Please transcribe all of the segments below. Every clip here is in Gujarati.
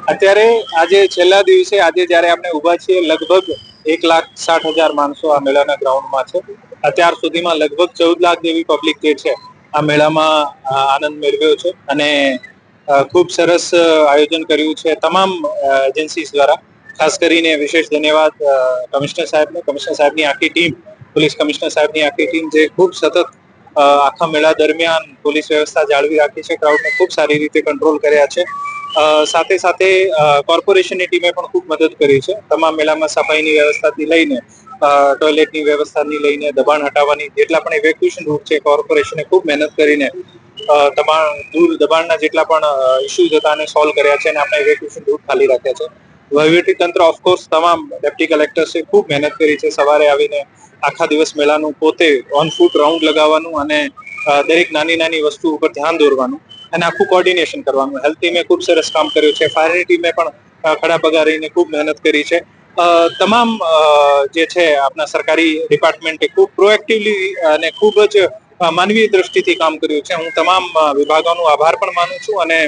અત્યારે આજે છેલ્લા દિવસે આજે જ્યારે આપણે ઉભા છીએ લગભગ 1,60,000 માણસો આ મેળાના ગ્રાઉન્ડમાં છે. અત્યાર સુધીમાં લગભગ 14 લાખ જેવી પબ્લિક જે છે આ મેળામાં આનંદ મેળવ્યો છે અને ખૂબ સરસ આયોજન કર્યું છે તમામ એજન્સીસ દ્વારા. ખાસ કરીને વિશેષ ધન્યવાદ કમિશનર સાહેબની આખી ટીમ, પોલીસ કમિશનર સાહેબની આખી ટીમ જે ખૂબ સતત આખા મેળા દરમિયાન પોલીસ વ્યવસ્થા જાળવી રાખી છે, ક્રાઉડને ખૂબ સારી રીતે કંટ્રોલ કર્યા છે. સાથે સાથે કોર્પોરેશનની ટીમે પણ ખૂબ મદદ કરી છે. તમામ મેળામાં સફાઈની વ્યવસ્થાથી લઈને ટોયલેટની વ્યવસ્થાથી લઈને દબાણ હટાવવાની જેટલા પણ ઇવેક્યુએશન રૂટ છે કોર્પોરેશને ખૂબ મહેનત કરીને તમામ દૂર દબાણના જેટલા પણ ઇસ્યુઝ હતા અને સોલ્વ કર્યા છે અને આપણે ઇવેક્યુએશન રૂટ ખાલી રાખ્યા છે. વહીવટી તંત્ર ઓફકોર્સ તમામ ડેપ્ટી કલેક્ટર્સે ખૂબ મહેનત કરી છે. સવારે આવીને આખા દિવસ મેળાનું પોતે ઓન ફૂટ રાઉન્ડ લગાવવાનું અને દરેક નાની નાની વસ્તુ ઉપર ધ્યાન દોરવાનું અને આખું કોર્ડિનેશન કરવાનું. હેલ્થ ટીમે ખૂબ સરસ કામ કર્યું છે. ફાયરની ટીમે પણ ખડા પગા રહીને ખૂબ મહેનત કરી છે. તમામ જે છે આપણા સરકારી ડિપાર્ટમેન્ટે ખૂબ પ્રોએક્ટિવલી અને ખૂબ જ માનવીય દ્રષ્ટિથી કામ કર્યું છે. હું તમામ વિભાગોનો આભાર પણ માનું છું અને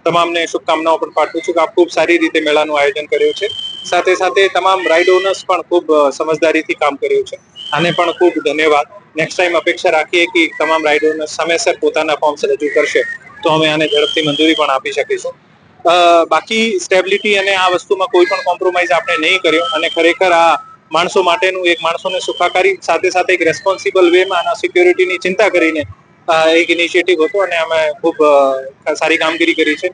તમામને શુભકામનાઓ પણ પાઠવું છું કે આપ ખૂબ સારી રીતે મેળાનું આયોજન કર્યું છે. સાથે સાથે તમામ રાઇડ ઓનર્સ પણ ખૂબ સમજદારીથી કામ કર્યું છે. આને પણ ખૂબ ધન્યવાદ. નેક્સ્ટ ટાઈમ અપેક્ષા રાખીએ કે તમામ રાઇડ ઓનર્સ સમયસર પોતાના ફોર્મ્સ રજૂ કરશે તો અમે આને ઝડપથી મંજૂરી પણ આપી શકીશું. બાકી સ્ટેબિલિટી અને આ વસ્તુમાં કોઈ પણ કોમ્પ્રોમાઇઝ આપણે નહીં કર્યો અને ખરેખર આ માણસો માટેનું એક માણસોને સુખાકારી સાથે સાથે એક રેસ્પોન્સિબલ વેમાં આના સિક્યોરિટીની ચિંતા કરીને એક ઇનિશિયેટિવ હતો અને અમે ખૂબ સારી કામગીરી કરી છે.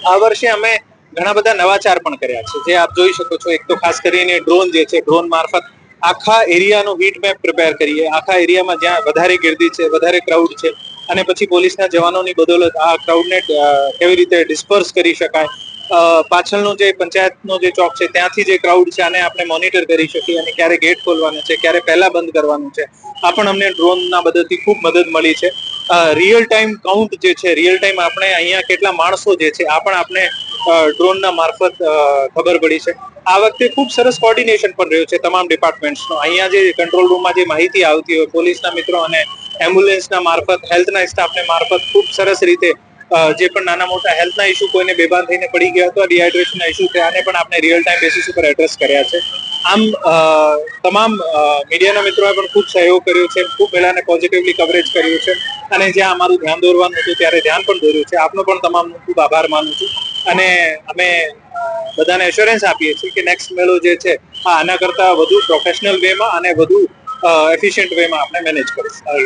આ વર્ષે અમે ઘણા બધા નવાચાર પણ કર્યા છે જે આપ જોઈ શકો છો. એક તો ખાસ કરીને ડ્રોન જે છે, ડ્રોન મારફત આખા એરિયાનો હીટ મેપ પ્રિપેર કરીએ. આખા એરિયામાં જ્યાં વધારે ગીર્દી છે, વધારે ક્રાઉડ છે અને પછી પોલીસના જવાનોની બદોલત આ ક્રાઉડને કેવી રીતે ડિસ્પર્સ કરી શકાય. પાછળનો જે પંચાયતનો જે ચોક છે ત્યાંથી જે ક્રાઉડ છે આને આપણે મોનિટર કરી શકીએ અને ક્યારે ગેટ ખોલવાનું છે, ક્યારે પહેલા બંધ કરવાનું છે, આ પણ અમને ડ્રોનના મદદથી ખૂબ મદદ મળી છે. રિયલ ટાઈમ કાઉન્ટ જે છે, રિયલ ટાઈમ આપણે અહીંયા કેટલા માણસો જે છે આ પણ આપણે ડ્રોનના મારફત ખબર પડી છે. આ વખતે ખૂબ સરસ કોર્ડિનેશન પણ રહ્યું છે તમામ ડિપાર્ટમેન્ટ્સનો. અહીંયા જે કંટ્રોલ રૂમમાં જે માહિતી આવતી હોય પોલીસના મિત્રો અને એમ્બ્યુલન્સના મારફત, હેલ્થના સ્ટાફને મારફત ખૂબ સરસ રીતે જે પણ નાના મોટા હેલ્થના ઇસ્યુ કોઈને બેભાન થઈને પડી ગયા હતો, ડિહાઇડ્રેશનના ઇસ્યુ છે, આને પણ આપણે રિયલ ટાઈમ બેસિસ ઉપર એડ્રેસ કર્યા છે. આમ તમામ મીડિયાના મિત્રોએ પણ ખૂબ સહયોગ કર્યો છે, ખૂબ મેળાને પોઝિટિવલી કવરેજ કર્યું છે અને જ્યાં અમારું ધ્યાન દોરવાનું હતું ત્યારે ધ્યાન પણ દોર્યું છે. આપનો પણ તમામનો ખૂબ આભાર માનું છું અને અમે બધાને એશ્યોરન્સ આપીએ છીએ કે નેક્સ્ટ મેળો જે છે આના કરતા વધુ પ્રોફેશનલ વેમાં અને વધુ એફિશિયન્ટ વેમાં આપણે મેનેજ કરીશું.